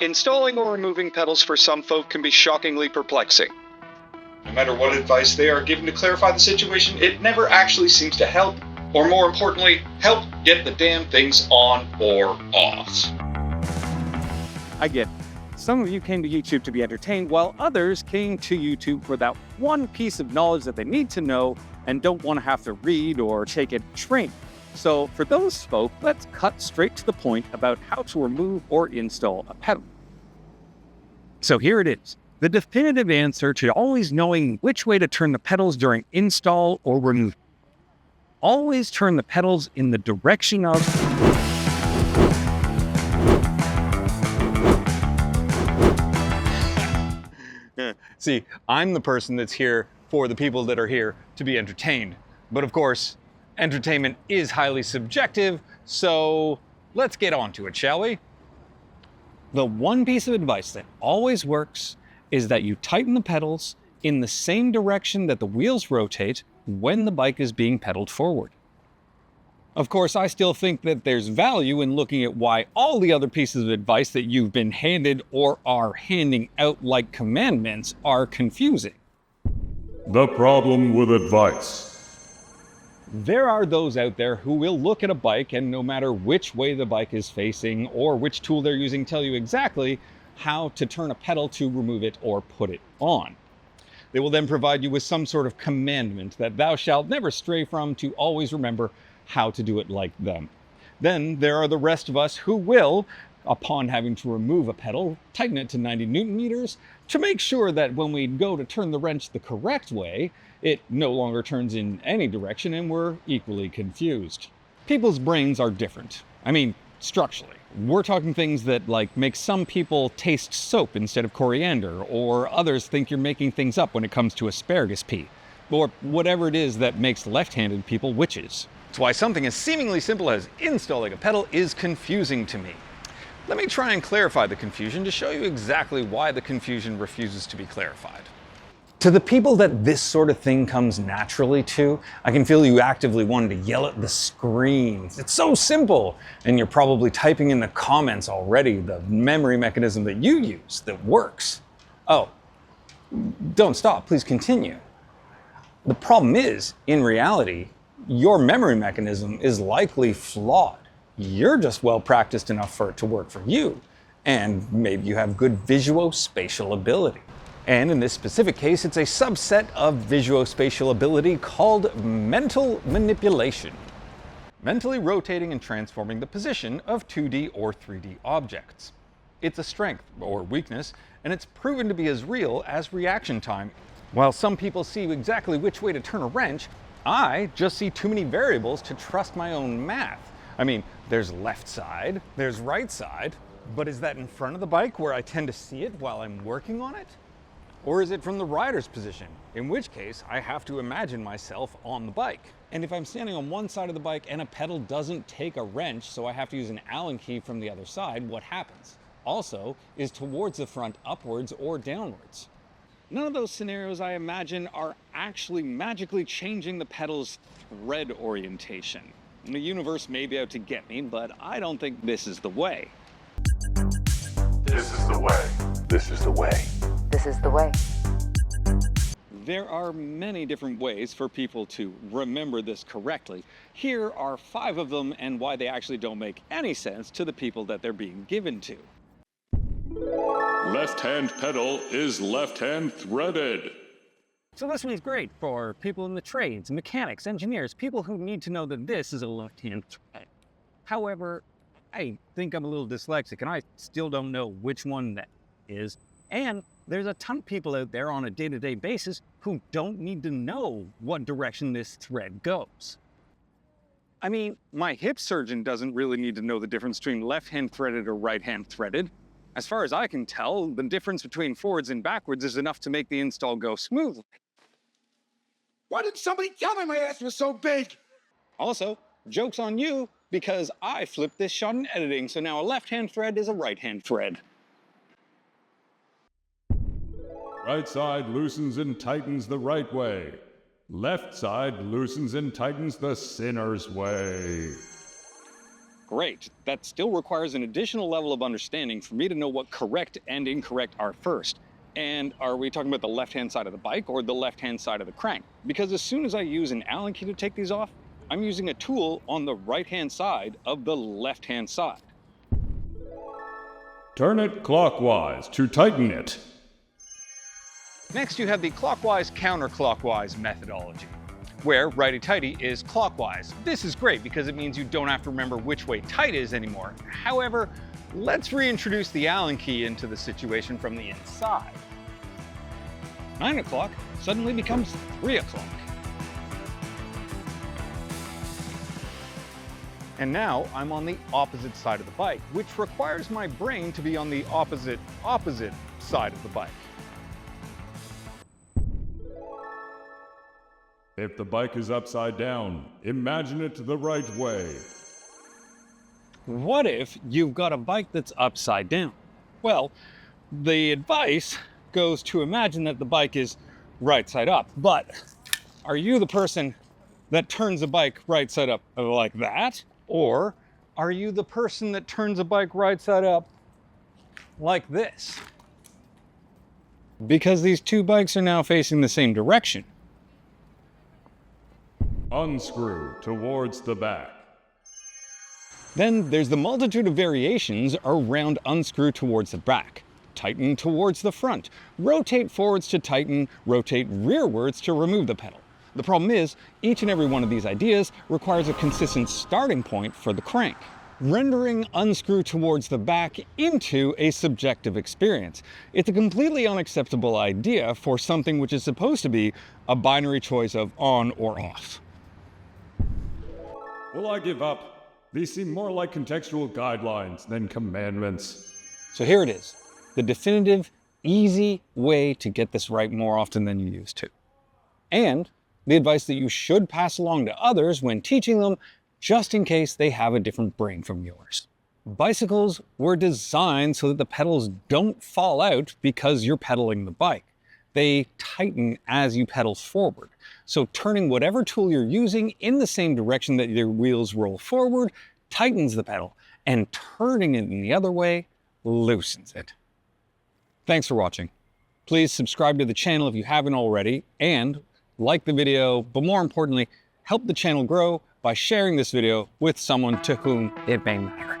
Installing or removing pedals for some folk can be shockingly perplexing. No matter what advice they are given to clarify the situation, it never actually seems to help, or more importantly, help get the damn things on or off. I get it. Some of you came to YouTube to be entertained, while others came to YouTube for that one piece of knowledge that they need to know and don't want to have to read or take it trained. So for those folk, let's cut straight to the point about how to remove or install a pedal. So here it is, the definitive answer to always knowing which way to turn the pedals during install or removal. Always turn the pedals in the direction of See, I'm the person that's here for the people that are here to be entertained. But of course, entertainment is highly subjective, so let's get on to it, shall we? The one piece of advice that always works is that you tighten the pedals in the same direction that the wheels rotate when the bike is being pedaled forward. Of course, I still think that there's value in looking at why all the other pieces of advice that you've been handed or are handing out like commandments are confusing. The problem with advice. There are those out there who will look at a bike and no matter which way the bike is facing or which tool they're using, tell you exactly how to turn a pedal to remove it or put it on. They will then provide you with some sort of commandment that thou shalt never stray from, to always remember how to do it like them. Then there are the rest of us who will, upon having to remove a pedal, tighten it to 90 Newton meters to make sure that when we go to turn the wrench the correct way, it no longer turns in any direction and we're equally confused. People's brains are different. I mean, structurally. We're talking things that make some people taste soap instead of coriander, or others think you're making things up when it comes to asparagus pea, or whatever it is that makes left-handed people witches. It's why something as seemingly simple as installing a pedal is confusing to me. Let me try and clarify the confusion to show you exactly why the confusion refuses to be clarified. To the people that this sort of thing comes naturally to, I can feel you actively wanting to yell at the screen. It's so simple! And you're probably typing in the comments already the memory mechanism that you use that works. Oh, don't stop, please continue. The problem is, in reality, your memory mechanism is likely flawed. You're just well practiced enough for it to work for you. And maybe you have good visuospatial ability. And in this specific case, it's a subset of visuospatial ability called mental manipulation. Mentally rotating and transforming the position of 2D or 3D objects. It's a strength or weakness, and it's proven to be as real as reaction time. While some people see exactly which way to turn a wrench, I just see too many variables to trust my own math. I mean, there's left side, there's right side, but is that in front of the bike where I tend to see it while I'm working on it? Or is it from the rider's position? In which case, I have to imagine myself on the bike. And if I'm standing on one side of the bike and a pedal doesn't take a wrench, so I have to use an Allen key from the other side, what happens? Also, is towards the front upwards or downwards? None of those scenarios, I imagine, are actually magically changing the pedal's thread orientation. The universe may be out to get me, but I don't think this is the way. This is the way. This is the way. This is the way. There are many different ways for people to remember this correctly. Here are 5 of them and why they actually don't make any sense to the people that they're being given to. Left-hand pedal is left-hand threaded. So this one's great for people in the trades, mechanics, engineers, people who need to know that this is a left-hand thread. However, I think I'm a little dyslexic and I still don't know which one that is. And there's a ton of people out there on a day-to-day basis who don't need to know what direction this thread goes. I mean, my hip surgeon doesn't really need to know the difference between left-hand threaded or right-hand threaded. As far as I can tell, the difference between forwards and backwards is enough to make the install go smoothly. Why didn't somebody tell me my ass was so big? Also, joke's on you, because I flipped this shot in editing, so now a left-hand thread is a right-hand thread. Right side loosens and tightens the right way. Left side loosens and tightens the sinner's way. Great. That still requires an additional level of understanding for me to know what correct and incorrect are first. And are we talking about the left-hand side of the bike or the left-hand side of the crank? Because as soon as I use an Allen key to take these off, I'm using a tool on the right-hand side of the left-hand side. Turn it clockwise to tighten it. Next, you have the clockwise counterclockwise methodology, where righty-tighty is clockwise. This is great because it means you don't have to remember which way tight is anymore. However, let's reintroduce the Allen key into the situation from the inside. 9 o'clock suddenly becomes 3 o'clock. And now I'm on the opposite side of the bike, which requires my brain to be on the opposite side of the bike. If the bike is upside down, imagine it the right way. What if you've got a bike that's upside down? Well, the advice goes to imagine that the bike is right side up. But are you the person that turns the bike right side up like that? Or are you the person that turns a bike right side up like this? Because these two bikes are now facing the same direction. Unscrew towards the back. Then there's the multitude of variations around unscrew towards the back, tighten towards the front, rotate forwards to tighten, rotate rearwards to remove the pedal. The problem is, each and every one of these ideas requires a consistent starting point for the crank, rendering unscrew towards the back into a subjective experience. It's a completely unacceptable idea for something which is supposed to be a binary choice of on or off. Well, I give up. These seem more like contextual guidelines than commandments. So here it is, the definitive, easy way to get this right more often than you used to. And the advice that you should pass along to others when teaching them, just in case they have a different brain from yours. Bicycles were designed so that the pedals don't fall out because you're pedaling the bike. They tighten as you pedal forward. So turning whatever tool you're using in the same direction that your wheels roll forward tightens the pedal, and turning it in the other way loosens it. Thanks for watching. Please subscribe to the channel if you haven't already, and like the video, but more importantly, help the channel grow by sharing this video with someone to whom it may matter.